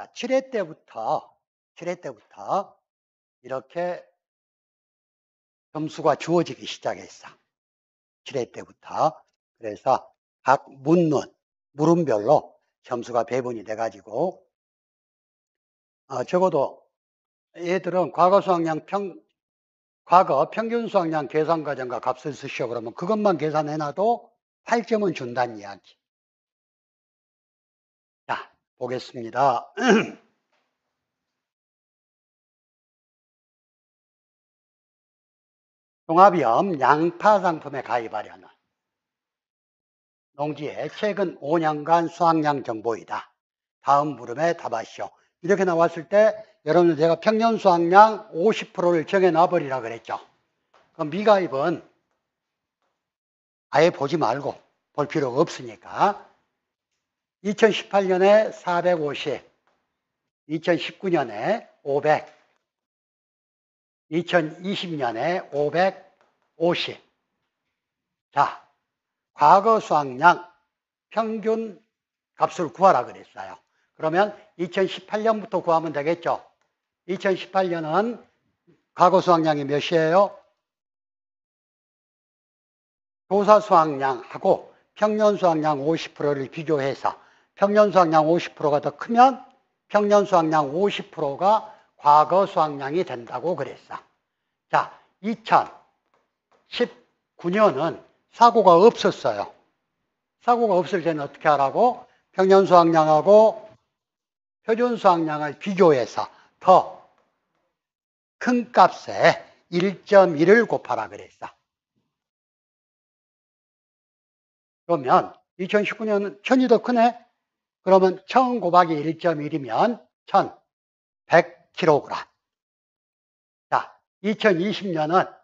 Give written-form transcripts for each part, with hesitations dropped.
자, 7회 때부터 이렇게 점수가 주어지기 시작했어. 7회 때부터. 그래서 각 물음별로 점수가 배분이 돼가지고, 적어도 얘들은 과거 평균 수학량 계산 과정과 값을 쓰시오. 그러면 그것만 계산해놔도 8점은 준다는 이야기. 자, 보겠습니다. 종합위험 양파 상품에 가입하려는 농지의 최근 5년간 수확량 정보이다. 다음 물음에 답하시오. 이렇게 나왔을 때 여러분들 제가 평년 수확량 50%를 정해놔버리라 그랬죠. 그럼 미가입은 아예 보지 말고 볼 필요가 없으니까 2018년에 450, 2019년에 500, 2020년에 550. 자, 과거 수확량 평균 값을 구하라 그랬어요. 그러면 2018년부터 구하면 되겠죠. 2018년은 과거 수확량이 몇이에요? 조사 수확량하고 평년 수확량 50%를 비교해서 평년 수확량 50%가 더 크면 평년 수확량 50%가 과거 수확량이 된다고 그랬어. 자, 2019년은 사고가 없었어요. 사고가 없을 때는 어떻게 하라고? 평년 수확량하고 표준 수확량을 비교해서 더 큰 값에 1.1을 곱하라 그랬어. 그러면 2019년은 1000이 더 크네? 그러면 1000 곱하기 1.1이면 1100kg. 자, 2020년은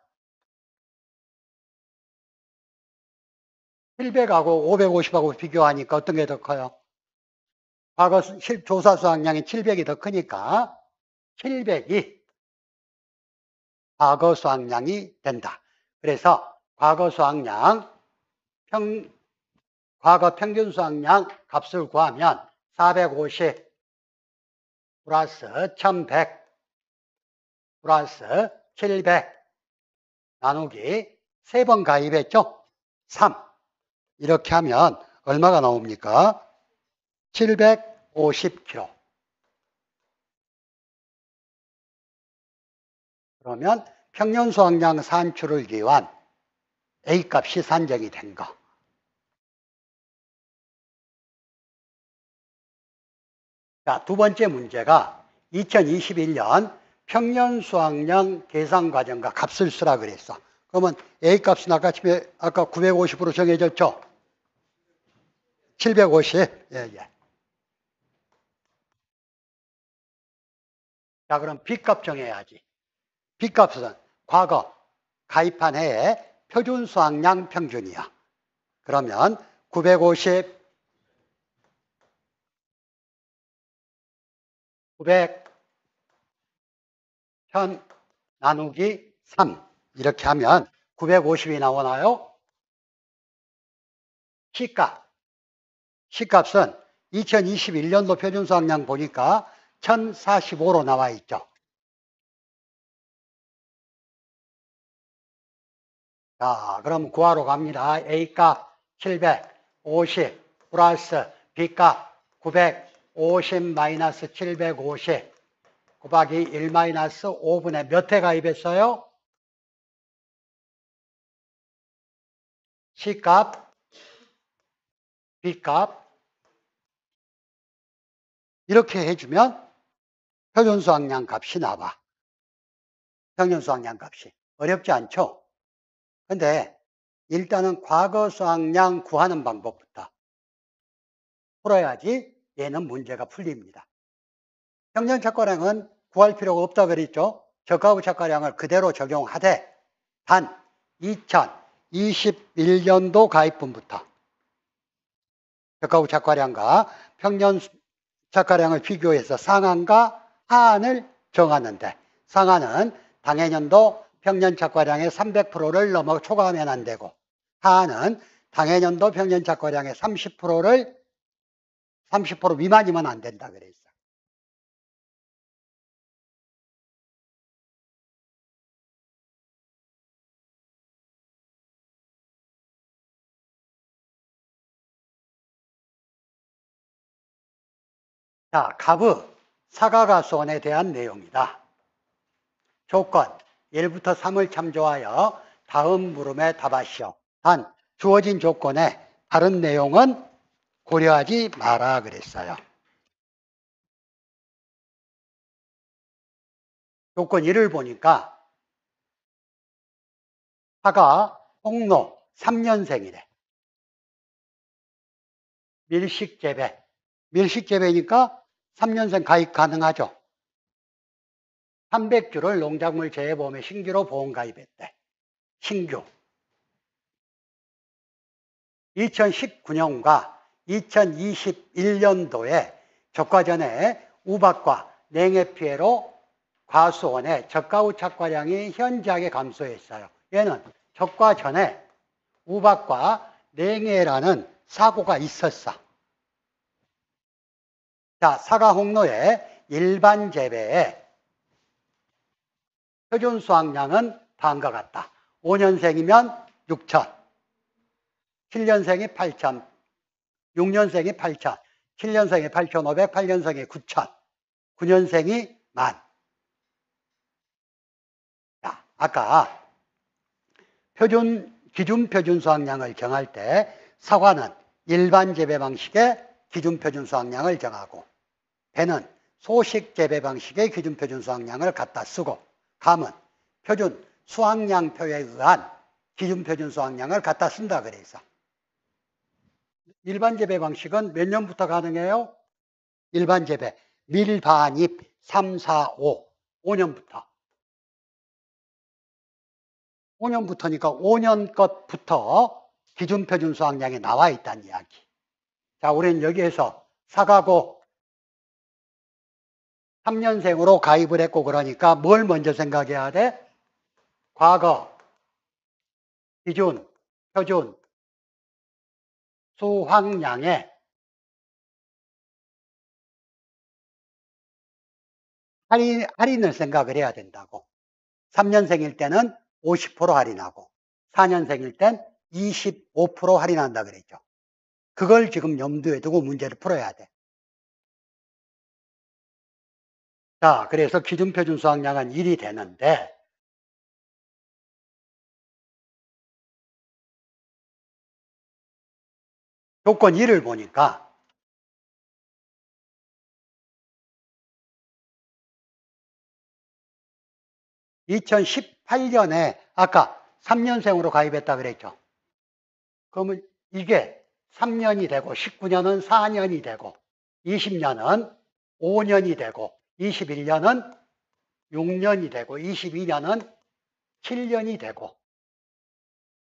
700하고 550하고 비교하니까 어떤 게 더 커요? 과거 조사 수확량이 700이 더 크니까 700이 과거 수확량이 된다. 그래서 과거 수확량, 과거 평균 수확량 값을 구하면 450 플러스 1100 플러스 700 나누기 3번 가입했죠? 3. 이렇게 하면 얼마가 나옵니까? 750kg. 그러면 평년 수확량 산출을 위한 A값이 산정이 된 거. 자, 두 번째 문제가 2021년 평년 수확량 계산 과정과 값을 쓰라 그랬어. 그러면 A값은 아까 950으로 정해졌죠? 750. 예. 자, 그럼 B값 정해야지. B값은 과거 가입한 해의 표준 수확량 평균이야. 그러면 950, 900, 1000 나누기 3 이렇게 하면 950이 나오나요? C값은 2021년도 표준 수확량 보니까 1045로 나와 있죠. 자, 그럼 구하러 갑니다. A값 750 플러스 B값 950 마이너스 750 곱하기 1 마이너스 5분의 몇 회 가입했어요? C값, B값 이렇게 해주면 표준 수확량 값이 나와. 평년 수확량 값이. 어렵지 않죠? 근데 일단은 과거 수확량 구하는 방법부터 풀어야지 얘는 문제가 풀립니다. 평년 착과량은 구할 필요가 없다 그랬죠? 저가 후 착과량을 그대로 적용하되 단 2021년도 가입분부터 저가 후 착과량과 평년 착과량을 비교해서 상한과 하한을 정하는데 상한은 당해년도 평년 착과량의 300%를 넘어 초과하면 안 되고 하한은 당해년도 평년 착과량의 30% 미만이면 안 된다 그랬어. 자, 갑의 사가가수원에 대한 내용이다. 조건 1부터 3을 참조하여 다음 물음에 답하시오. 단 주어진 조건에 다른 내용은 고려하지 마라 그랬어요. 조건 1을 보니까 사가 홍로 3년생이래. 밀식재배. 밀식재배니까 3년생 가입 가능하죠. 300주를 농작물 재해보험에 신규로 보험 가입했대. 신규. 2019년과 2021년도에 적과 전에 우박과 냉해 피해로 과수원의 적가후 착과량이 현저하게 감소했어요. 얘는 적과 전에 우박과 냉해라는 사고가 있었어. 자, 사과 홍로의 일반 재배에 표준 수확량은 다음과 같다. 5년생이면 6천, 7년생이 8천, 6년생이 8천, 7년생이 8,500, 8년생이 9천, 9년생이 10,000. 자, 아까 기준 표준 수확량을 정할 때 사과는 일반 재배 방식의 기준 표준 수확량을 정하고 배는 소식 재배 방식의 기준 표준 수확량을 갖다 쓰고 감은 표준 수확량표에 의한 기준 표준 수확량을 갖다 쓴다 그래서 일반 재배 방식은 몇 년부터 가능해요? 일반 재배 밀반입 3, 4, 5 5년부터 5년부터니까 5년 것부터 기준 표준 수확량이 나와 있다는 이야기. 자, 우리는 여기에서 사과고 3년생으로 가입을 했고 그러니까 뭘 먼저 생각해야 돼? 과거, 기준, 표준, 수확량의 할인을 생각을 해야 된다고. 3년생일 때는 50% 할인하고 4년생일 땐 25% 할인한다 그랬죠. 그걸 지금 염두에 두고 문제를 풀어야 돼. 자, 그래서 기준 표준 수확량은 1이 되는데 조건 1을 보니까 (2018년에) 아까 3년생으로 가입했다 그랬죠. 그러면 이게 3년이 되고 19년은 4년이 되고 20년은 5년이 되고 21년은 6년이 되고 22년은 7년이 되고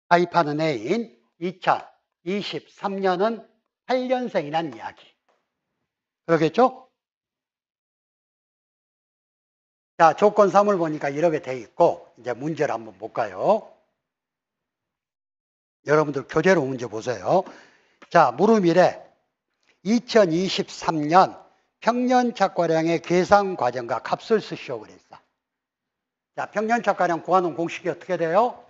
가입하는 해인 2023년은 8년생이란 이야기. 그러겠죠? 자, 조건 3을 보니까 이렇게 돼 있고 이제 문제를 한번 볼까요? 여러분들 교재로 문제 보세요. 자, 물음 1에 2023년 평년 착과량의 계산 과정과 값을 쓰시오 그랬어. 자, 평년 착과량 구하는 공식이 어떻게 돼요?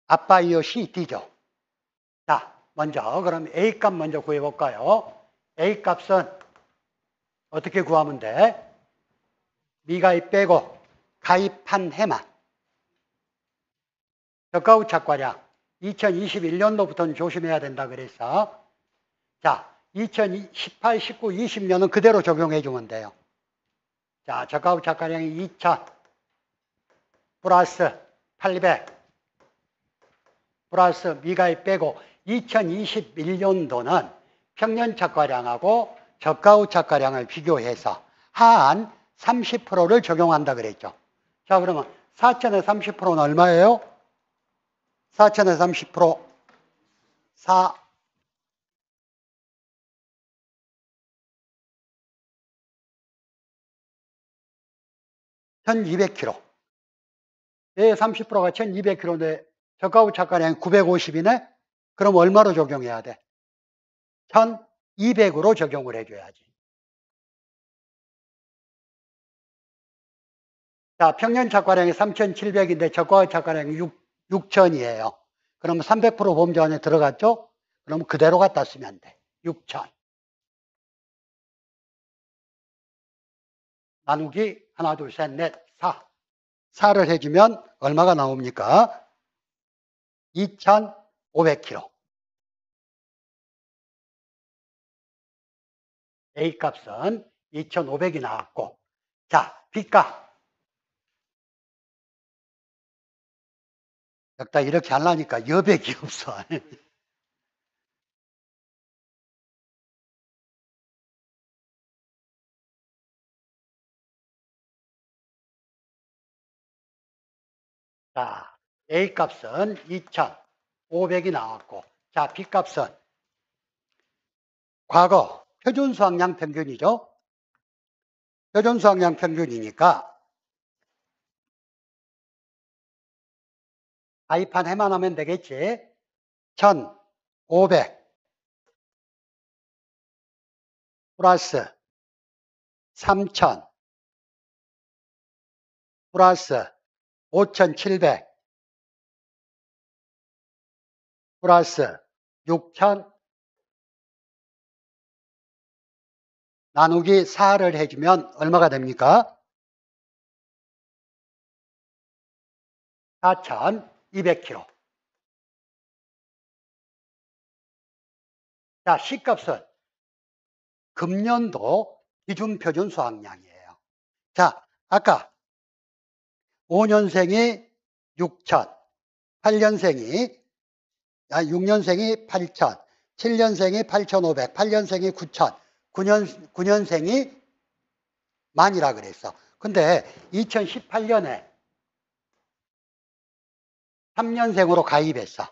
아빠이요 C D죠. 자, 먼저 그럼 A 값 먼저 구해볼까요? A 값은 어떻게 구하면 돼? 미가입 빼고 가입한 해만. 저가 착과량 2021년도부터는 조심해야 된다 그랬어. 자, 2018, 19, 20년은 그대로 적용해 주면 돼요. 자, 저가 착과량이 2000 플러스 800 플러스 미가입 빼고 2021년도는 평년 착과량하고 저가후 착과량을 비교해서 한 30%를 적용한다 그랬죠. 자, 그러면 4천의 30%는 얼마예요? 4천의 30% 1200kg. 내 30%가 1200kg인데 저가후 착과량이 950이네? 그럼 얼마로 적용해야 돼? 1200으로 적용을 해줘야지. 자, 평년 착과량이 3,700인데 적과의 착과량이 6,000이에요. 그러면 300% 범주 안에 들어갔죠? 그러면 그대로 갖다 쓰면 돼. 6,000. 나누기 하나, 둘, 셋, 넷, 4. 4를 해주면 얼마가 나옵니까? 2,500kg. A 값은 2,500이 나왔고, 자, B 값. 여기다 이렇게 하려니까 여백이 없어. 자, A 값은 2,500이 나왔고, 자, B 값은 과거 표준 수확량 평균이죠. 표준 수확량 평균이니까 가입한 해만 하면 되겠지. 1,500 플러스 3,000 플러스 5,700 플러스 6,000 나누기 4를 해주면 얼마가 됩니까? 4,200kg. 자, C값은 금년도 기준 표준 수확량이에요. 자, 아까 5년생이 6,000, 6년생이 8,000, 7년생이 8,500, 8년생이 9,000, 9년생이 만이라 그랬어. 근데 2018년에 3년생으로 가입했어.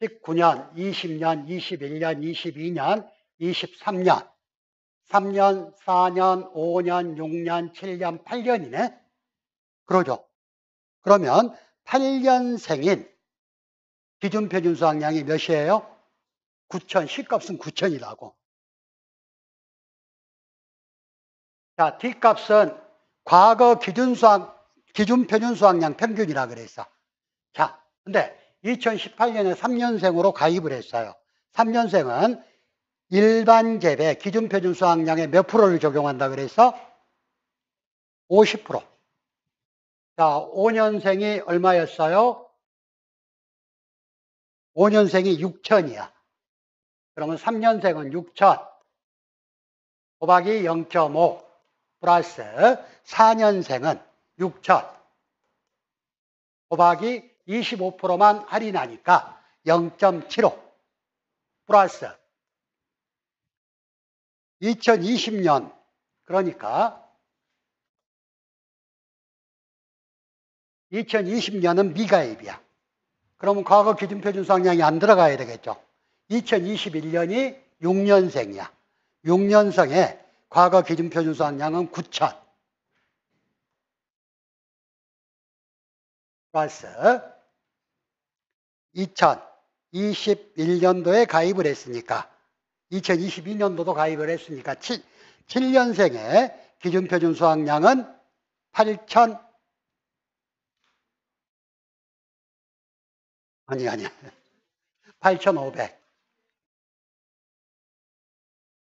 19년, 20년, 21년, 22년, 23년, 3년, 4년, 5년, 6년, 7년, 8년이네? 그러죠. 그러면 8년생인 기준 표준 수확량이 몇이에요? 9,000, C값은 9,000이라고. 자, D값은 과거 기준 표준 수확량 평균이라 그랬어. 자, 근데 2018년에 3년생으로 가입을 했어요. 3년생은 일반 재배 기준 표준 수확량의 몇 프로를 적용한다 그랬어? 50%. 자, 5년생이 얼마였어요? 5년생이 6,000이야. 그러면 3년생은 6,000 곱하기 0.5 플러스 4년생은 6,000 곱하기 25%만 할인하니까 0.75 플러스 2020년 그러니까 2020년은 미가입이야. 그러면 과거 기준 표준 수확량이 안 들어가야 되겠죠. 2021년이 6년생이야. 6년생의 과거 기준 표준 수확량은 9,000 플러스 2021년도에 가입을 했으니까 2022년도도 가입을 했으니까 7년생의 기준 표준 수확량은 8,000 아니야 8,500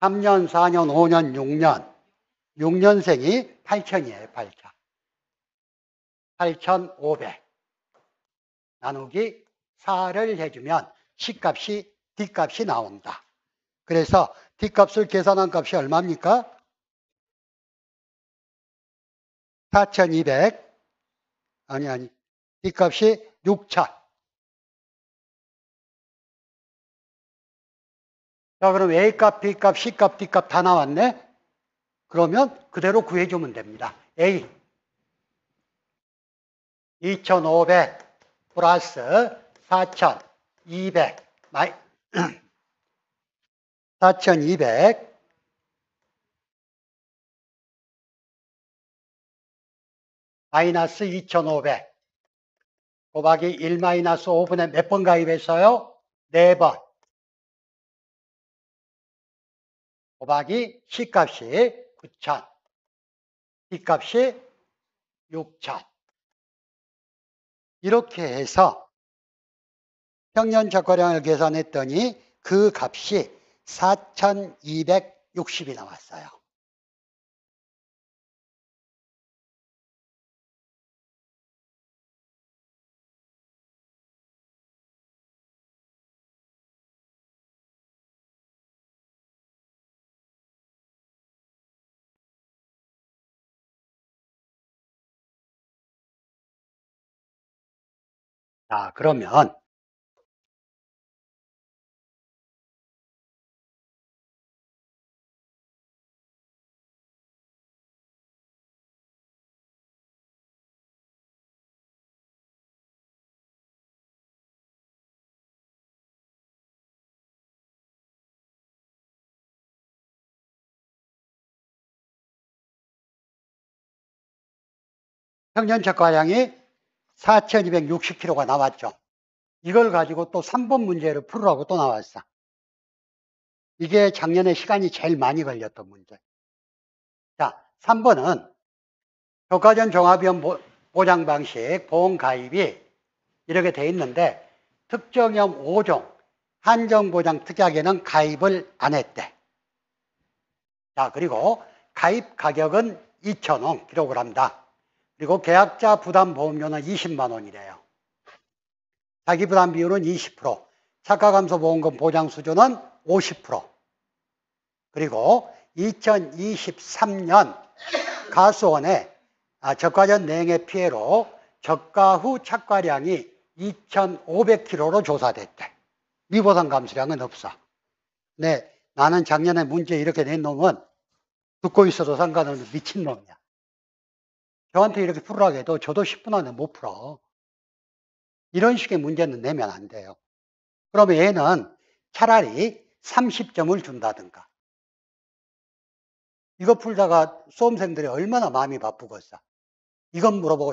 3년, 4년, 5년, 6년 6년생이 8,000이에요. 8,000 8,500 나누기 4를 해주면 C값이 D값이 나온다. 그래서 D값을 계산한 값이 얼마입니까? 4,200 아니 D값이 6,000 자, 그럼 A값, B값, C값, D값 다 나왔네? 그러면 그대로 구해주면 됩니다. A 2,500 플러스 4,200 4,200 마이너스 2,500 곱하기 1 마이너스 5분의 몇 번 가입했어요? 4번 곱하기 C값이 9,000 T값이 6천. 이렇게 해서 평년 착과량을 계산했더니 그 값이 4,260이 나왔어요. 자, 그러면 평년 착과량이 4,260kg가 나왔죠. 이걸 가지고 또 3번 문제를 풀으라고 또 나왔어. 이게 작년에 시간이 제일 많이 걸렸던 문제. 자, 3번은 효과전 종합위험 보장 방식 보험 가입이 이렇게 돼 있는데 특정형 5종 한정보장 특약에는 가입을 안 했대. 자, 그리고 가입 가격은 2,000원 kg다. 그리고 계약자 부담 보험료는 20만 원이래요. 자기 부담 비율은 20%, 착과감소보험금 보장 수준은 50%. 그리고 2023년 가수원에 저가 전 냉해 피해로 저가 후 착과량이 2,500kg로 조사됐대. 미보상 감수량은 없어. 네, 나는 작년에 문제 이렇게 낸 놈은 듣고 있어도 상관없는 미친놈이야. 저한테 이렇게 풀으라고 해도 저도 10분 안에 못 풀어. 이런 식의 문제는 내면 안 돼요. 그러면 얘는 차라리 30점을 준다든가. 이거 풀다가 수험생들이 얼마나 마음이 바쁘겠어. 이건 물어보고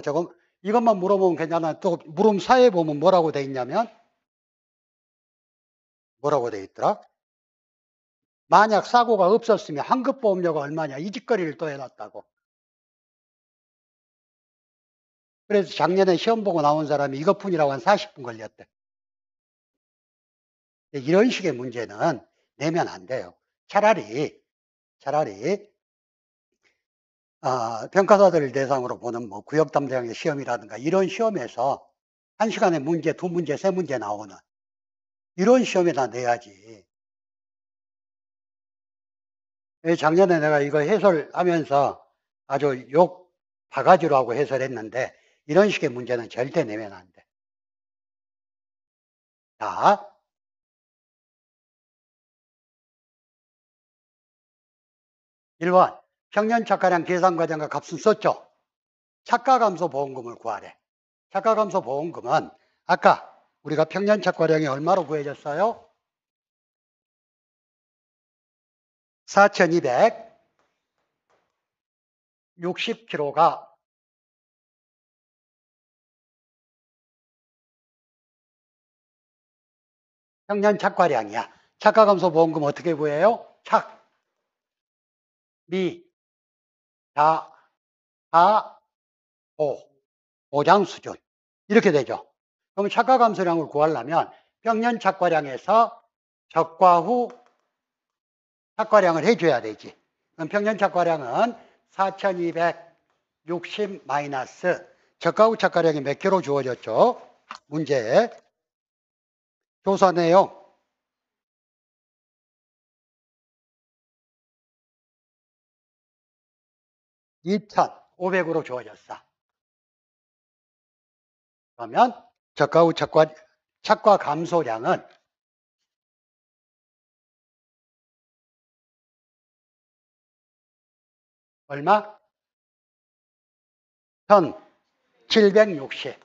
이것만 물어보면 괜찮아. 또 물음 사이에 보면 뭐라고 돼 있냐면 뭐라고 돼 있더라? 만약 사고가 없었으면 환급보험료가 얼마냐 이 짓거리를 또 해놨다고. 그래서 작년에 시험 보고 나온 사람이 이것뿐이라고 한 40분 걸렸대. 이런 식의 문제는 내면 안 돼요. 차라리 평가사들을 대상으로 보는 뭐 구역담당의 시험이라든가 이런 시험에서 1시간에 문제, 2문제, 3문제 나오는 이런 시험에다 내야지. 작년에 내가 이거 해설하면서 아주 욕 바가지로 하고 해설했는데 이런 식의 문제는 절대 내면 안 돼. 자, 1번 평년 착과량 계산 과정과 값은 썼죠. 착과감소 보험금을 구하래. 착과감소 보험금은 아까 우리가 평년 착과량이 얼마로 구해졌어요? 4,260kg가 평년 착과량이야. 착과감소 보험금 어떻게 구해요? 착, 미, 자, 하, 보, 보장 수준. 이렇게 되죠. 그럼 착과감소량을 구하려면 평년 착과량에서 적과 후 착과량을 해줘야 되지. 그럼 평년 착과량은 4,260 마이너스 저가 후 착과량이 몇 킬로 주어졌죠? 문제 조사 내용 2,500으로 주어졌어. 그러면 저가 후 착과 감소량은 얼마? 1,760.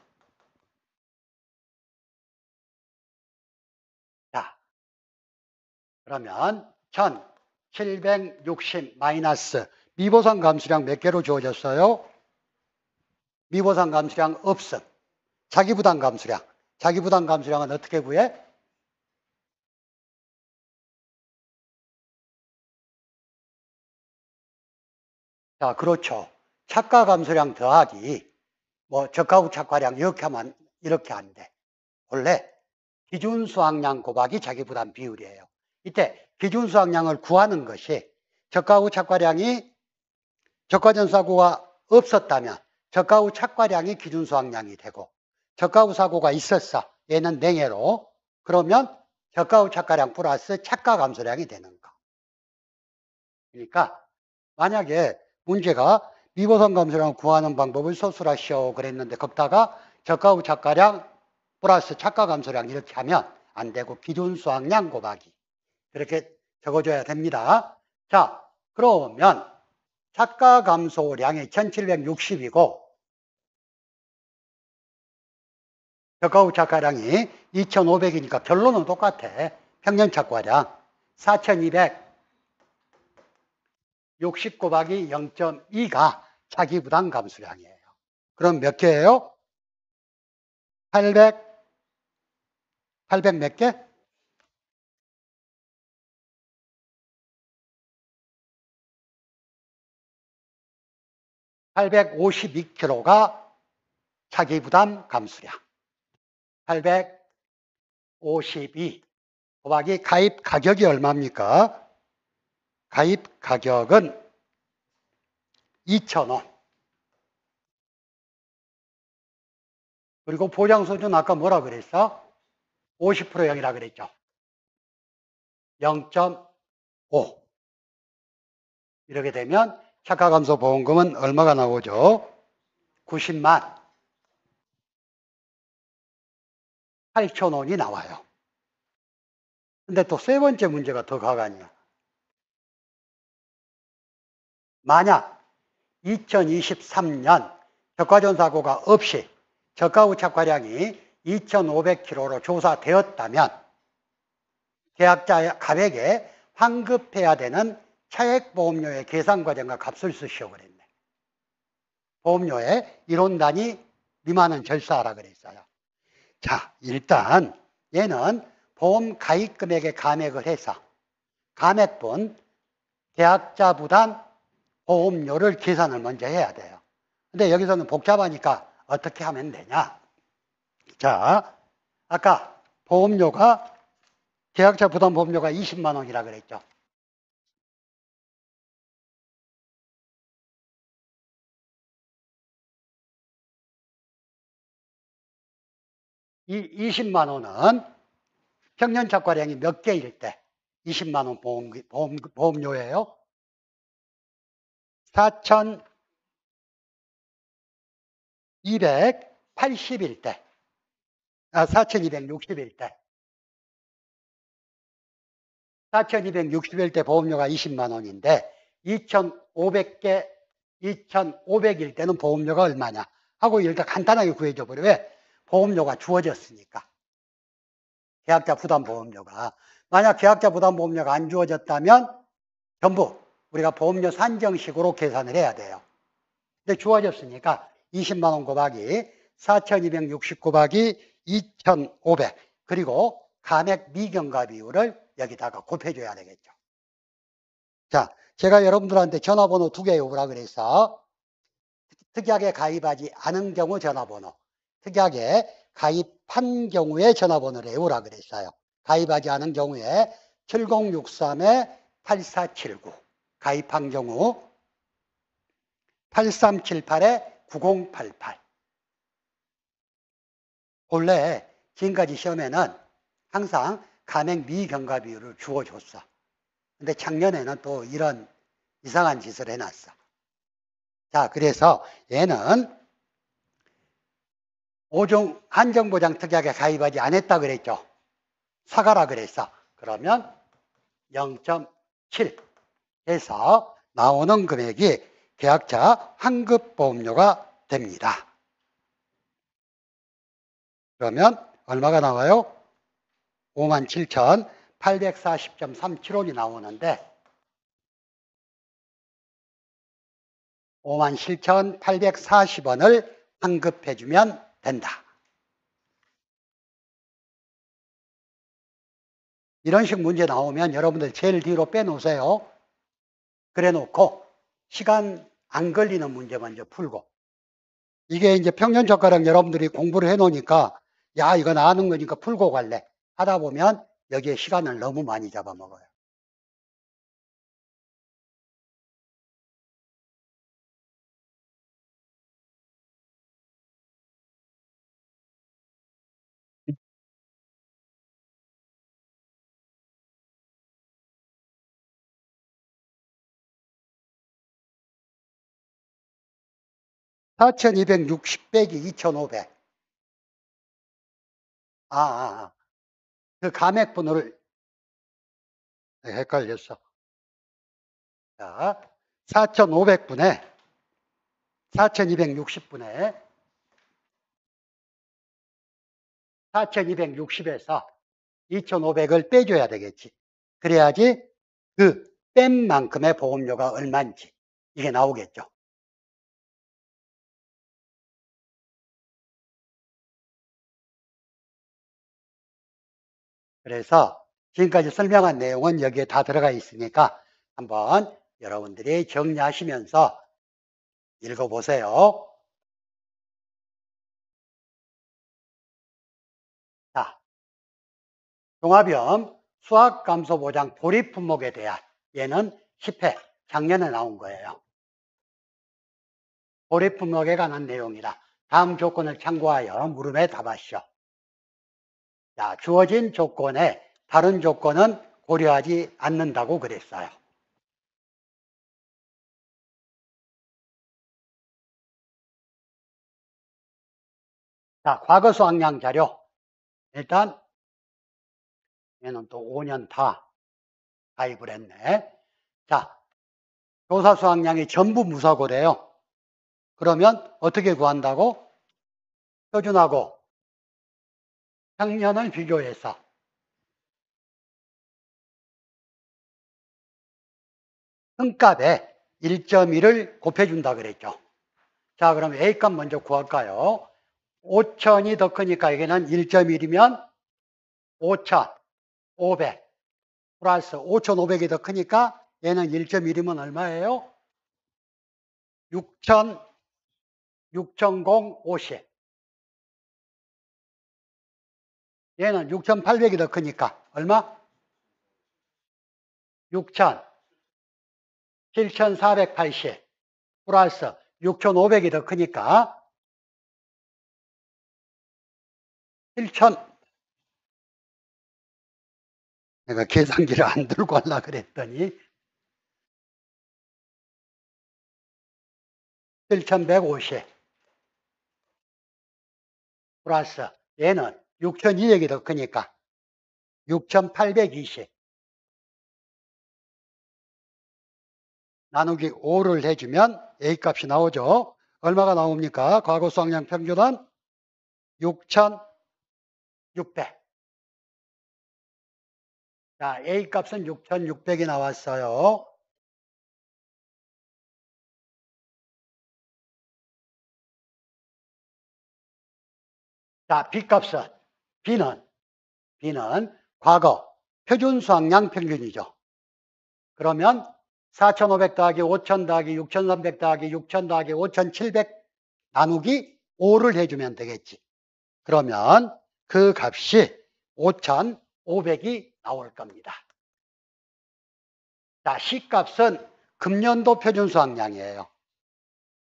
자, 그러면 1,760 마이너스 미보상 감수량 몇 개로 주어졌어요? 미보상 감수량 없음. 자기부담 감수량. 자기부담 감수량은 어떻게 구해? 자, 그렇죠. 착가 감소량 더하기 뭐 저가 후 착과량 이렇게 하면 이렇게 안 돼. 원래 기준 수확량 곱하기 자기 부담 비율이에요. 이때 기준 수확량을 구하는 것이 저가 후 착과량이 저가 전 사고가 없었다면 저가 후 착과량이 기준 수확량이 되고 저가 후 사고가 있었어. 얘는 냉해로. 그러면 저가 후 착과량 플러스 착가 감소량이 되는 거. 그러니까 만약에 문제가 미보선 감소량을 구하는 방법을 서술하시오 그랬는데 거기다가 저가 후 착과량 플러스 착가 감소량 이렇게 하면 안 되고 기준 수확량 곱하기 그렇게 적어줘야 됩니다. 자, 그러면 착가 감소량이 1760이고 저가 후 착과량이 2500이니까 결론은 똑같아. 평년 착과량 4260 곱하기 0.2가 자기 부담 감소량이에요. 그럼 몇 개예요? 800 몇 개? 852kg가 자기 부담 감소량. 852 곱하기 가입 가격이 얼마입니까? 가입 가격은 2,000원. 그리고 보장소주는 아까 뭐라 그랬어? 50%형이라 그랬죠. 0.5. 이렇게 되면 착가감소 보험금은 얼마가 나오죠? 90만 8,000원이 나와요. 근데 또 세 번째 문제가 더 가관이야. 만약 2023년 저가전 사고가 없이 저가 후 착과량이 2,500kg로 조사되었다면 계약자 갑에게 환급해야 되는 차액보험료의 계산 과정과 값을 쓰시오 그랬네. 보험료의 이론 단위 미만은 절사하라 그랬어요. 자, 일단 얘는 보험 가입 금액에 감액을 해서 감액분 계약자 부담 보험료를 계산을 먼저 해야 돼요. 근데 여기서는 복잡하니까 어떻게 하면 되냐? 자, 아까 보험료가 계약자 부담 보험료가 20만 원이라 그랬죠. 이 20만 원은 평년 착과량이 몇 개일 때 20만 원 보험료예요. 4,280일 때, 4,260일 때. 4,260일 때 보험료가 20만 원인데 2,500일 때는 보험료가 얼마냐 하고 일단 간단하게 구해줘 버려. 왜? 보험료가 주어졌으니까. 계약자 부담 보험료가. 만약 계약자 부담 보험료가 안 주어졌다면 전부 우리가 보험료 산정식으로 계산을 해야 돼요. 근데 주어졌으니까 20만 원 곱하기 4,260 곱하기 2,500 그리고 감액 미경과 비율을 여기다가 곱해줘야 되겠죠. 자, 제가 여러분들한테 전화번호 2개 외우라 그래서 특약에 가입하지 않은 경우 전화번호, 특약에 가입한 경우에 전화번호를 외우라 그랬어요. 가입하지 않은 경우에 7063-8479 가입한 경우 8378-9088 본래 지금까지 시험에는 항상 감액 미경과 비율을 주어줬어. 근데 작년에는 또 이런 이상한 짓을 해놨어. 자, 그래서 얘는 5종 한정보장 특약에 가입하지 않았다 그랬죠. 사과라 그랬어. 그러면 0.7 해서 나오는 금액이 계약자 환급보험료가 됩니다. 그러면 얼마가 나와요? 57,840.37원이 나오는데 57,840원을 환급해주면 된다. 이런 식 문제 나오면 여러분들 제일 뒤로 빼놓으세요. 그래 놓고 시간 안 걸리는 문제 먼저 풀고. 이게 이제 평년젓가락 여러분들이 공부를 해 놓으니까 야, 이거 나 아는 거니까 풀고 갈래. 하다 보면 여기에 시간을 너무 많이 잡아먹어요. (4260) 빼기 (2500) 그 감액분을 헷갈렸어. 자, 4500분에 4260분에 4260에서 2500을 빼줘야 되겠지. 그래야지 그 뺀 만큼의 보험료가 얼마인지 이게 나오겠죠. 그래서 지금까지 설명한 내용은 여기에 다 들어가 있으니까 한번 여러분들이 정리하시면서 읽어보세요. 자, 종합형 수학감소보장 보립 품목에 대한 얘는 10회 작년에 나온 거예요. 보립 품목에 관한 내용이다. 다음 조건을 참고하여 물음에 답하시오. 자, 주어진 조건에 다른 조건은 고려하지 않는다고 그랬어요. 자, 과거 수학량 자료. 일단 얘는 또 5년 다 가입을 했네. 자, 교사 수학량이 전부 무사고래요. 그러면 어떻게 구한다고? 표준하고 평년을 비교해서 흥값에 1.1을 곱해준다 그랬죠. 자, 그럼 A값 먼저 구할까요? 5천이 더 크니까 여기는 1.1이면 5,500 플러스 5,500이 더 크니까 얘는 1.1이면 얼마예요? 6,000, 6,050. 얘는 6,800이 더 크니까 얼마? 6,000, 7,480 플러스 6,500이 더 크니까 7,000. 내가 계산기를 안 들고 하려고 그랬더니 7,150 플러스 얘는 6,200이 더 크니까 6,820 나누기 5를 해주면 A값이 나오죠. 얼마가 나옵니까? 과거 수학량 평균은 6,600. 자, A값은 6,600이 나왔어요. 자, B값은 B는 과거 표준 수학량 평균이죠. 그러면 4,500 더하기 5,000 더하기 6,300 더하기 6,000 더하기 5,700 나누기 5를 해주면 되겠지. 그러면 그 값이 5,500이 나올 겁니다. 자, C값은 금년도 표준 수학량이에요.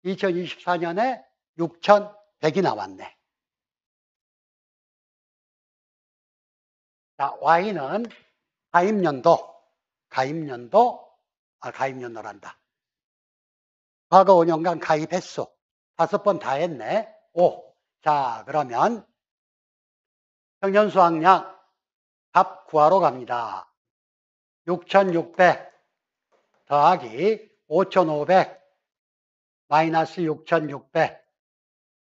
2024년에 6,100이 나왔네. 자, Y는 가입년도란다. 과거 5년간 가입 횟수 5번 다 했네. 5. 자, 그러면 평년 수학량 값 구하러 갑니다. 6,600 더하기 5,500 마이너스 6,600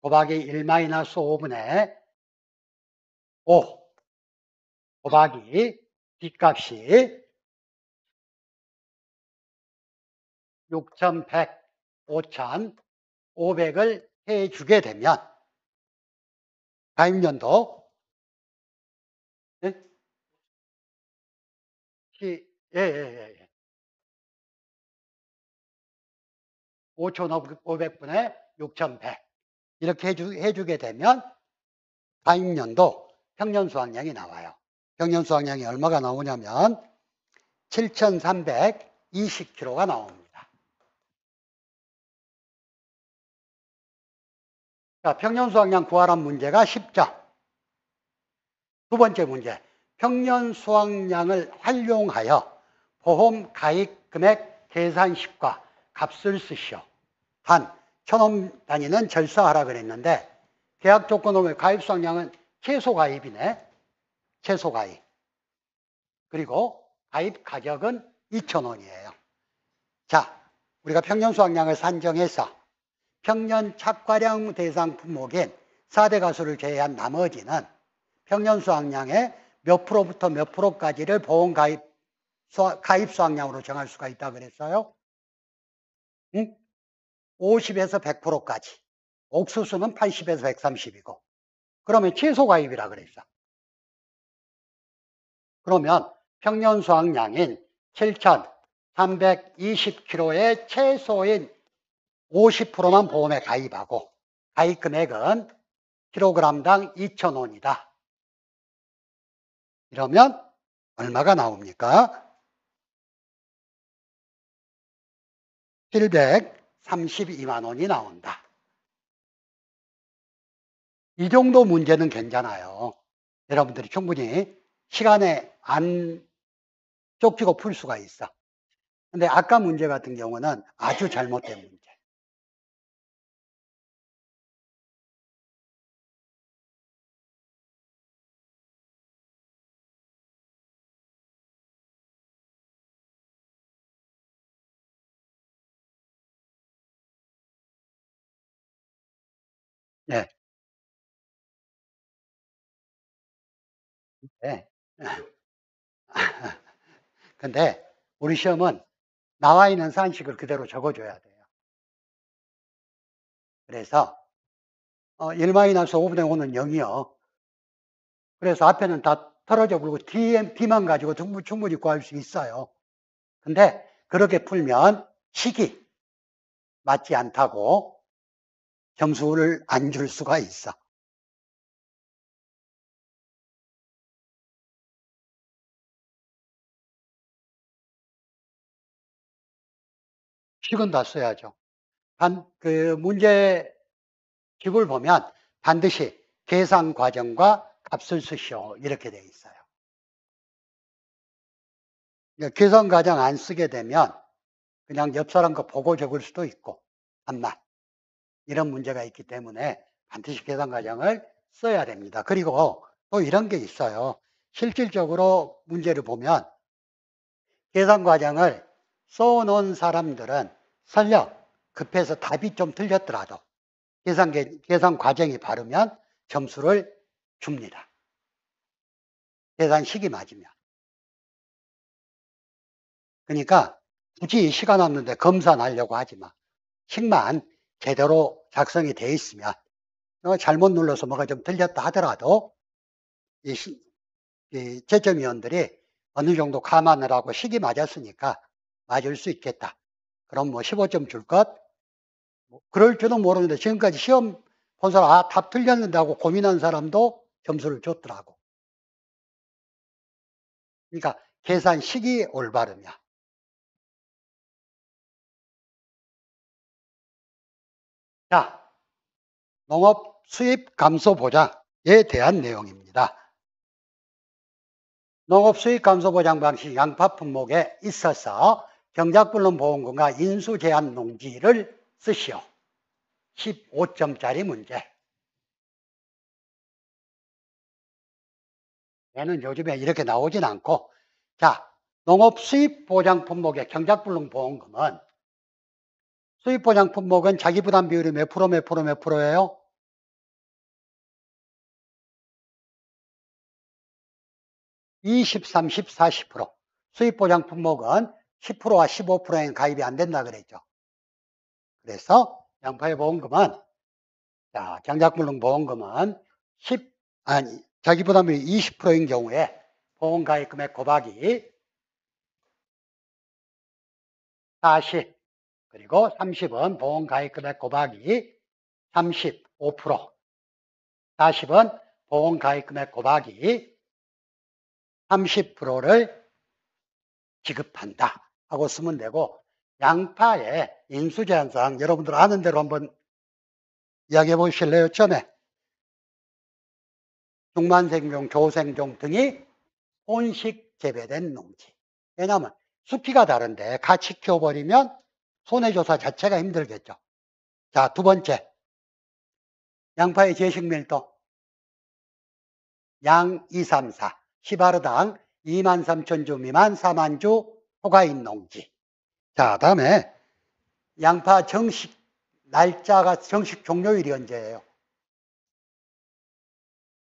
곱하기 1 마이너스 5분의 5 곱하기 B값이 6,100, 5,500을 해주게 되면 가입년도 예? 예. 5,500분의 6,100 이렇게 해주게 되면 가입년도 평년수확량이 나와요. 평년수확량이 얼마가 나오냐면 7,320kg가 나옵니다. 자, 평년수확량 구하란 문제가 쉽죠. 두 번째 문제, 평년수확량을 활용하여 보험 가입 금액 계산식과 값을 쓰시오. 단, 1,000원 단위는 절사하라 그랬는데 계약 조건으로 가입 수확량은 최소 가입이네. 최소 가입. 그리고 가입 가격은 2,000원이에요. 자, 우리가 평년 수확량을 산정해서 평년 착과량 대상 품목인 4대 가수를 제외한 나머지는 평년 수확량의 몇 프로부터 몇 프로까지를 보험 가입 수확량으로 정할 수가 있다 그랬어요. 응? 50에서 100%까지. 옥수수는 80에서 130이고. 그러면 최소 가입이라 그랬어. 그러면 평년 수확량인 7,320kg의 최소인 50%만 보험에 가입하고 가입 금액은 킬로그램당 2,000원이다. 이러면 얼마가 나옵니까? 732만 원이 나온다. 이 정도 문제는 괜찮아요. 여러분들이 충분히 시간에 안 쫓기고 풀 수가 있어. 근데 아까 문제 같은 경우는 아주 잘못된 문제. 네. 네. 근데 우리 시험은 나와 있는 산식을 그대로 적어줘야 돼요. 그래서 1-5분의 5는 0이요. 그래서 앞에는 다 털어져 버리고 D만 가지고 충분히 구할 수 있어요. 근데 그렇게 풀면 식이 맞지 않다고 점수를 안 줄 수가 있어. 식은 다 써야죠. 그 문제 기구를 보면 반드시 계산 과정과 값을 쓰시오 이렇게 되어 있어요. 계산 과정 안 쓰게 되면 그냥 옆 사람 거 보고 적을 수도 있고 반만 이런 문제가 있기 때문에 반드시 계산 과정을 써야 됩니다. 그리고 또 이런 게 있어요. 실질적으로 문제를 보면 계산 과정을 써놓은 사람들은 설령 급해서 답이 좀 틀렸더라도 계산 과정이 바르면 점수를 줍니다. 계산식이 맞으면. 그러니까 굳이 시간 없는데 검사하려고 하지 마. 식만 제대로 작성이 돼 있으면 잘못 눌러서 뭐가 좀 틀렸다 하더라도 이 채점위원들이 어느 정도 감안을 하고 식이 맞았으니까 맞을 수 있겠다. 그럼 뭐 15점 줄 것? 뭐 그럴 줄은 모르는데 지금까지 시험 본 사람 답 틀렸는데 하고 고민한 사람도 점수를 줬더라고. 그러니까 계산식이 올바르냐. 자, 농업 수입 감소 보장에 대한 내용입니다. 농업 수입 감소 보장 방식 양파 품목에 있어서 경작불능 보험금과 인수 제한 농지를 쓰시오. 15점짜리 문제. 얘는 요즘에 이렇게 나오진 않고, 자, 농업 수입 보장 품목의 경작불능 보험금은 수입 보장 품목은 자기 부담 비율이 몇 프로예요? 20, 30, 40%. 수입 보장 품목은 10%와 15%엔 가입이 안 된다 그랬죠. 그래서 양파의 보험금은 자, 경작불능 보험금은 자기 부담이 20%인 경우에 보험 가입 금액 곱하기 40 그리고 30은 보험가입금액 곱하기 35%, 40은 보험가입금액 곱하기 30%를 지급한다 하고 쓰면 되고, 양파의 인수제한사항 여러분들 아는 대로 한번 이야기해 보실래요? 처음에 중만생종, 조생종 등이 혼식 재배된 농지. 왜냐하면 숲이가 다른데 같이 키워버리면 손해조사 자체가 힘들겠죠. 자, 두 번째, 양파의 제식밀도 양 2, 3, 4, 시바르당 23,000주 미만 4만주 초과인 농지. 자, 다음에 양파 정식 날짜가 정식 종료일이 언제예요?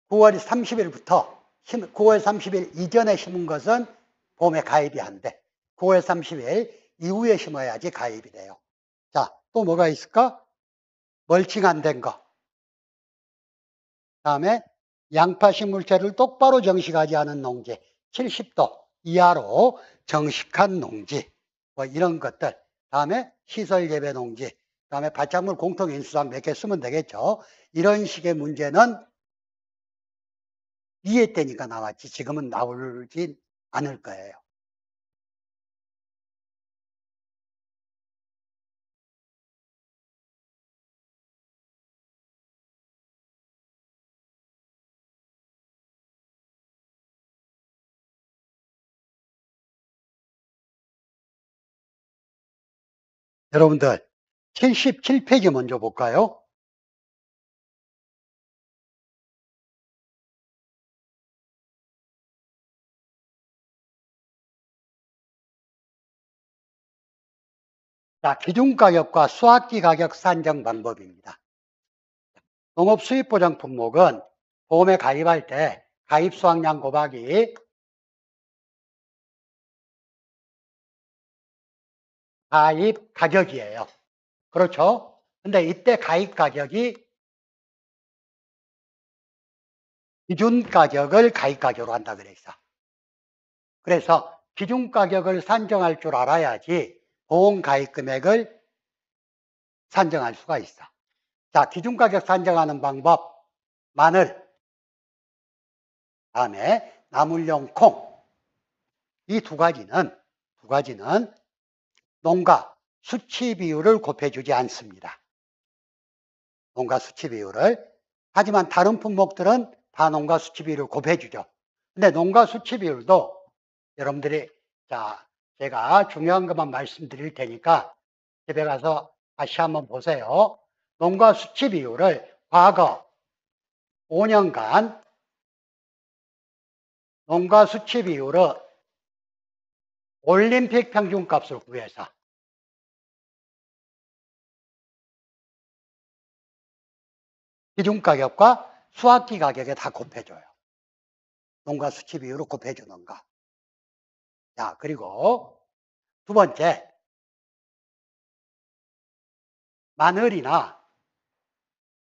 9월 30일부터 9월 30일 이전에 심은 것은 봄에 가입이 안 돼. 9월 30일 이후에 심어야지 가입이 돼요. 자, 또 뭐가 있을까? 멀칭 안 된 거. 다음에 양파 식물체를 똑바로 정식하지 않은 농지, 70도 이하로 정식한 농지, 뭐 이런 것들. 다음에 시설 재배 농지, 다음에 바짝물 공통 인수상 몇 개 쓰면 되겠죠. 이런 식의 문제는 이해 때니까 나왔지 지금은 나오지 않을 거예요. 여러분들 77페이지 먼저 볼까요? 자, 기준가격과 수확기 가격 산정 방법입니다. 농업수입보장 품목은 보험에 가입할 때 가입 수확량 곱하기 가입 가격이에요. 그렇죠? 근데 이때 가입 가격이 기준 가격을 가입 가격으로 한다 그랬어. 그래서 기준 가격을 산정할 줄 알아야지 보험 가입 금액을 산정할 수가 있어. 자, 기준 가격 산정하는 방법. 마늘, 다음에 나물용 콩. 이 두 가지는 농가 수치 비율을 곱해주지 않습니다. 농가 수치 비율을. 하지만 다른 품목들은 다 농가 수치 비율을 곱해주죠. 근데 농가 수치 비율도 여러분들이, 자, 제가 중요한 것만 말씀드릴 테니까 집에 가서 다시 한번 보세요. 농가 수치 비율을 과거 5년간 농가 수치 비율을 올림픽 평균값을 구해서 기준가격과 수확기 가격에 다 곱해줘요. 농가 수치 비율을 곱해주는 거. 자, 그리고 두 번째, 마늘이나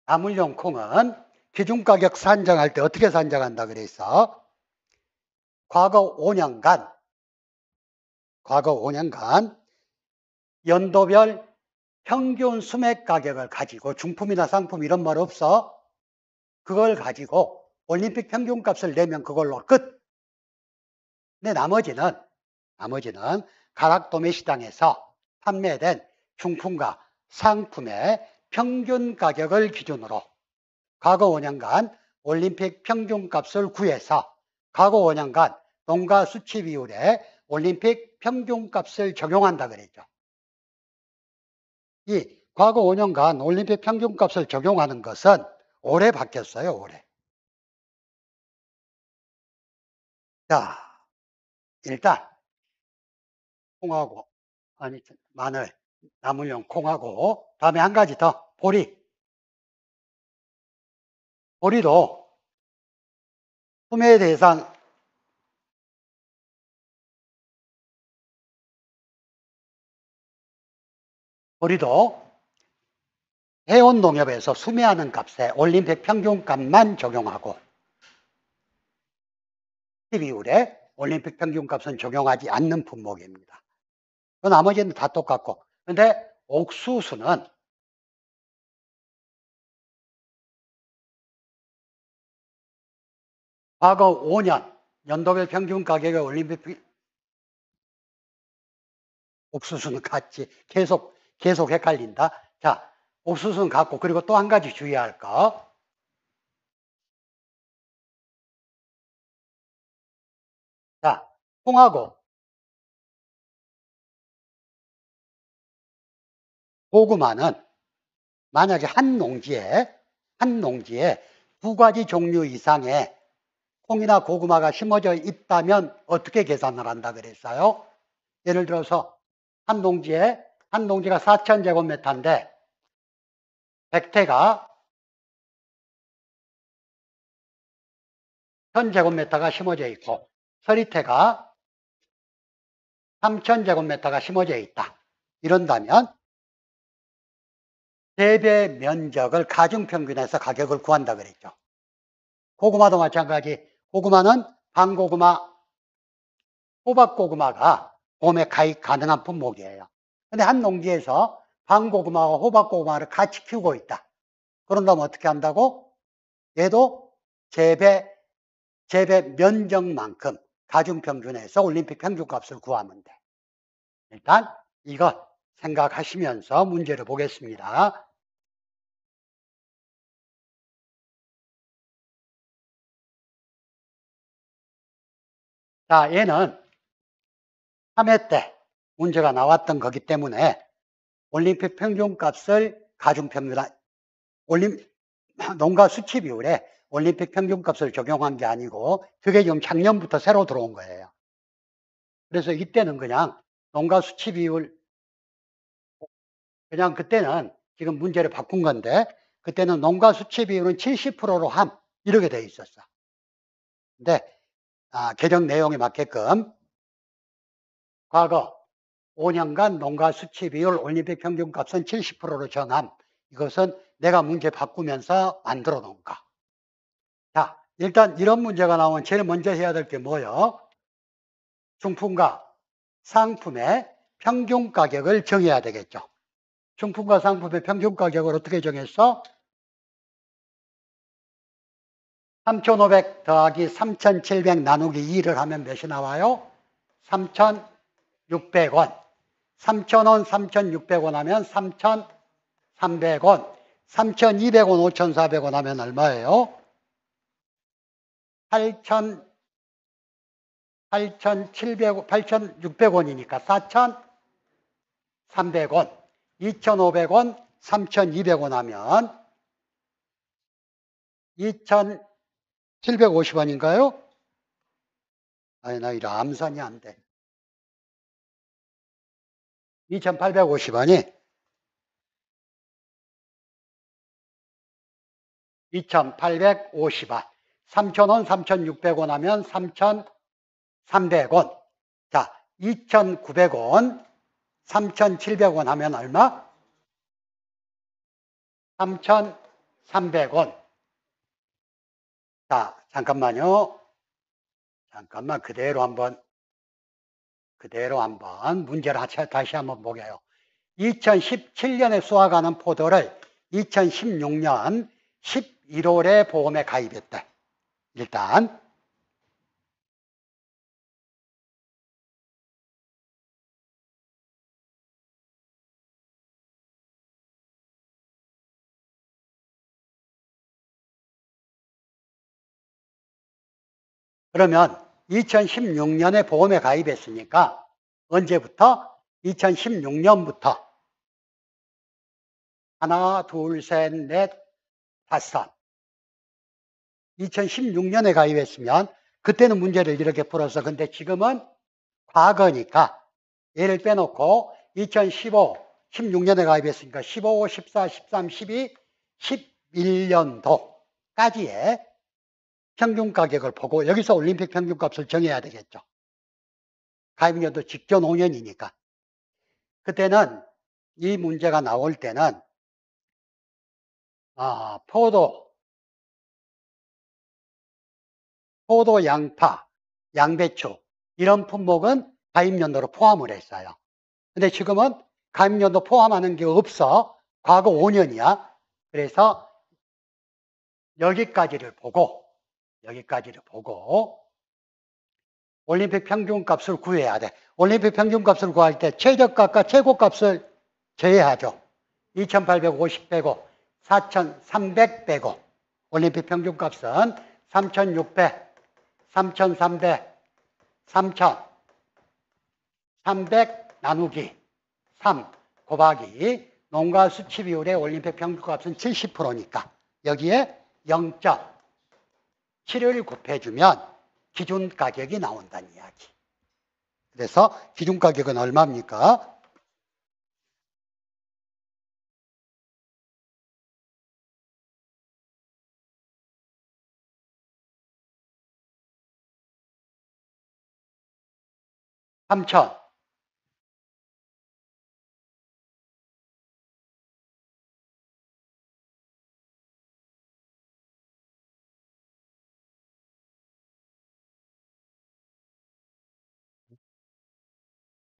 나물용 콩은 기준가격 산정할 때 어떻게 산정한다 그랬어? 과거 5년간 연도별 평균 수매 가격을 가지고, 중품이나 상품 이런 말 없어. 그걸 가지고 올림픽 평균값을 내면 그걸로 끝. 근데 나머지는 가락도매 시장에서 판매된 중품과 상품의 평균 가격을 기준으로 과거 5년간 올림픽 평균값을 구해서 과거 5년간 농가 수치 비율에 올림픽 평균값을 적용한다 그랬죠. 이 과거 5년간 올림픽 평균값을 적용하는 것은 올해 바뀌었어요, 올해. 자, 일단 콩하고, 아니, 마늘, 나물용 콩하고, 다음에 한 가지 더, 보리도 소매 대상 보리도 해온 농협에서 수매하는 값에 올림픽 평균값만 적용하고 비율에 올림픽 평균값은 적용하지 않는 품목입니다. 그 나머지는 다 똑같고. 근데 옥수수는 과거 5년 연도별 평균 가격의 올림픽 옥수수는 같이 계속 헷갈린다. 자, 옥수수는 같고, 그리고 또 한 가지 주의할 거. 자, 홍하고 고구마는 만약에 한 농지에 두 가지 종류 이상의 콩이나 고구마가 심어져 있다면 어떻게 계산을 한다 그랬어요? 예를 들어서 한 농지가 4,000제곱미터인데 백태가 1,000제곱미터가 심어져 있고 서리태가 3,000제곱미터가 심어져 있다. 이런다면 재배 면적을 가중평균해서 가격을 구한다 그랬죠. 고구마도 마찬가지. 고구마는 방고구마, 호박고구마가 봄에 가입 가능한 품목이에요. 근데 한 농지에서 방고구마와 호박고구마를 같이 키우고 있다. 그런다면 어떻게 한다고? 얘도 재배 면적만큼 가중평균해서 올림픽 평균값을 구하면 돼. 일단 이거 생각하시면서 문제를 보겠습니다. 자, 얘는 3회 때 문제가 나왔던 거기 때문에 올림픽 평균값을 농가 수치 비율에 올림픽 평균값을 적용한 게 아니고 그게 지금 작년부터 새로 들어온 거예요. 그래서 이때는 그냥 농가 수치 비율, 그냥 그때는 지금 문제를 바꾼 건데 그때는 농가 수치 비율은 70%로 함 이렇게 돼 있었어. 근데 개정 내용에 맞게끔 과거 5년간 농가 수치 비율 올림픽 평균값은 70%로 정함. 이것은 내가 문제 바꾸면서 만들어 놓은 거. 자, 일단 이런 문제가 나오면 제일 먼저 해야 될 게 뭐예요? 중품과 상품의 평균 가격을 정해야 되겠죠. 중품과 상품의 평균 가격을 어떻게 정했어? 3,500 더하기 3,700 나누기 2를 하면 몇이 나와요? 3,600원. 3,000원, 3,600원 하면 3,300원. 3,200원, 5,400원 하면 얼마예요? 8,600원이니까 4,300원. 2,500원, 3,200원 하면 2,750원인가요? 아니, 나 이런 암산이 안 돼. 2,850원이 2,850원. 3,000원, 3,600원 하면 3,300원. 자, 2,900원, 3,700원 하면 얼마? 3,300원. 자, 잠깐만요. 잠깐만, 그대로 한번 문제를 다시 한번 보게요. 2017년에 수확하는 포도를 2016년 11월에 보험에 가입했대. 일단 그러면 2016년에 보험에 가입했으니까 언제부터? 2016년부터 하나, 둘, 셋, 넷, 다섯. 2016년에 가입했으면 그때는 문제를 이렇게 풀었어. 근데 지금은 과거니까 얘를 빼놓고 2015, 16년에 가입했으니까 15, 14, 13, 12, 11년도까지의 평균 가격을 보고 여기서 올림픽 평균값을 정해야 되겠죠. 가입년도 직전 5년이니까. 그때는 이 문제가 나올 때는 포도, 양파, 양배추 이런 품목은 가입연도로 포함을 했어요. 근데 지금은 가입연도 포함하는 게 없어. 과거 5년이야. 그래서 여기까지를 보고 올림픽 평균값을 구해야 돼. 올림픽 평균값을 구할 때 최저값과 최고값을 제외하죠. 2850 빼고 4300 빼고 올림픽 평균값은 3600, 3300, 3300 나누기 3 곱하기 농가 수치 비율의 올림픽 평균값은 70%니까 여기에 0.7을 곱해주면 기준 가격이 나온다는 이야기. 그래서 기준 가격은 얼마입니까? (3,000)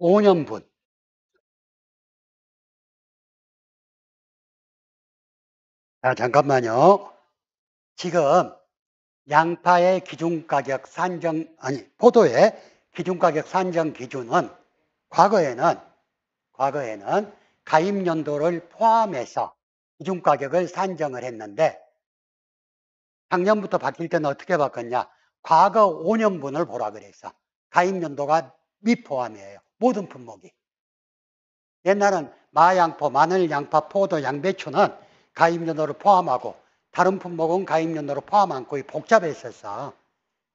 5년분. 자, 잠깐만요. 지금 양파의 기준가격 산정, 포도의 기준가격 산정 기준은 과거에는 가입연도를 포함해서 기준가격을 산정을 했는데 작년부터 바뀔 때는 어떻게 바꿨냐? 과거 5년분을 보라 그랬어. 가입연도가 미포함이에요. 모든 품목이. 옛날은 마양포, 마늘, 양파, 포도, 양배추는 가입연도를 포함하고 다른 품목은 가입연도를 포함 안 거의 복잡했었어.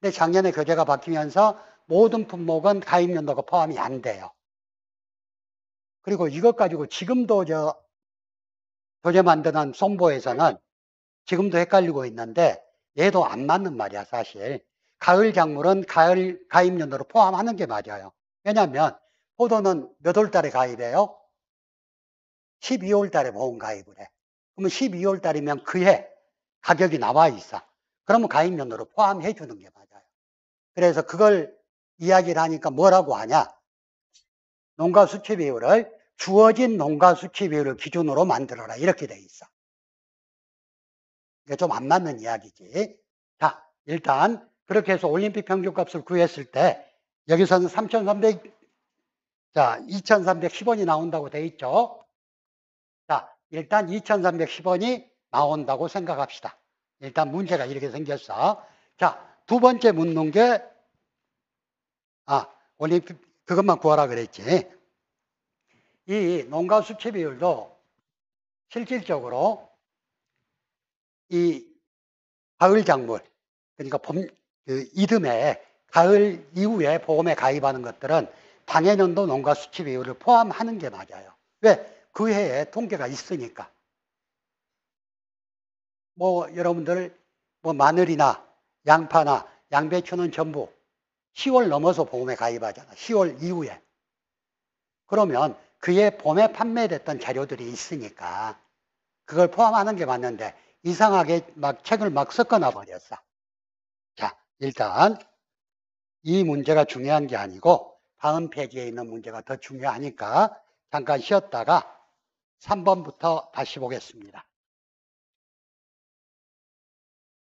근데 작년에 교재가 바뀌면서 모든 품목은 가입연도가 포함이 안 돼요. 그리고 이것 가지고 지금도 교재 만드는 손보에서는 지금도 헷갈리고 있는데 얘도 안 맞는 말이야, 사실. 가을 작물은 가입연도로 포함하는 게 맞아요. 왜냐하면 포도는 몇 월 달에 가입해요? 12월 달에 보험 가입을 해. 그러면 12월 달이면 그해 가격이 나와 있어. 그러면 가입연도로 포함해 주는 게 맞아요. 그래서 그걸 이야기를 하니까 뭐라고 하냐? 농가 수치 비율을 주어진 농가 수치 비율을 기준으로 만들어라. 이렇게 돼 있어. 이게 좀 안 맞는 이야기지. 자, 일단 그렇게 해서 올림픽 평균값을 구했을 때 여기서는 3,300, 자, 2,310원이 나온다고 돼 있죠. 자, 일단 2,310원이 나온다고 생각합시다. 일단 문제가 이렇게 생겼어. 자, 두 번째 묻는 게, 올림픽, 그것만 구하라 그랬지. 이 농가 수치 비율도 실질적으로 이 가을 작물, 그러니까 이듬해 가을 이후에 보험에 가입하는 것들은 당해년도 농가 수치 비율을 포함하는 게 맞아요. 왜? 그 해에 통계가 있으니까. 여러분들 마늘이나 양파나 양배추는 전부 10월 넘어서 보험에 가입하잖아. 10월 이후에. 그러면 그해 봄에 판매됐던 자료들이 있으니까 그걸 포함하는 게 맞는데 이상하게 책을 섞어놔 버렸어. 자, 일단 이 문제가 중요한 게 아니고 다음 페이지에 있는 문제가 더 중요하니까 잠깐 쉬었다가 3번부터 다시 보겠습니다.